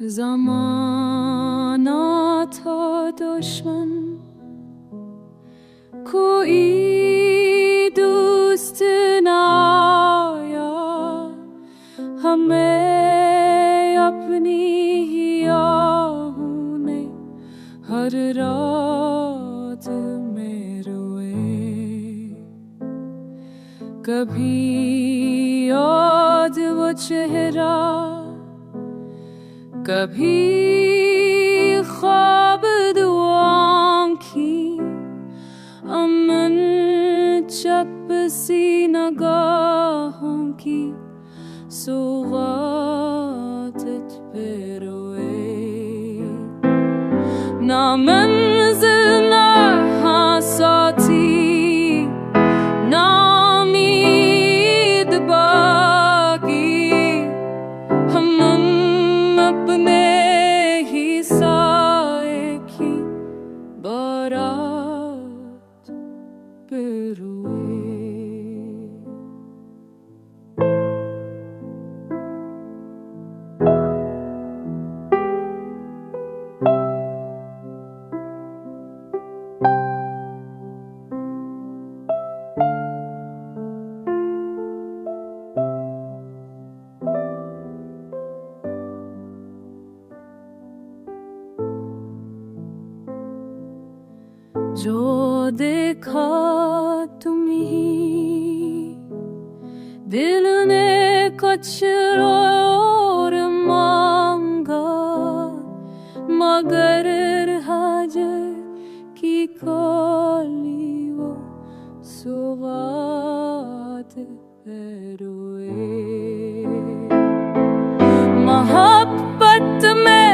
ज़माना था दुश्मन, कोई दोस्त न आया, हमें अपनी ही आहों ने हर रात में रोए। कभी याद वो चेहरा, कभी ख्वाब दुआओं की, अमन चप सी नगाहों की सौगात पे रोए। ना मंजिल ना साथी, ना उम्मीद बाकी, हम अपने ही साए की बारात पे रोए। जो देखा तुम्ही, दिल ने कुछ और मांगा, मगर हाजर की कौली वो सौगात पे रोए। मोहब्बत में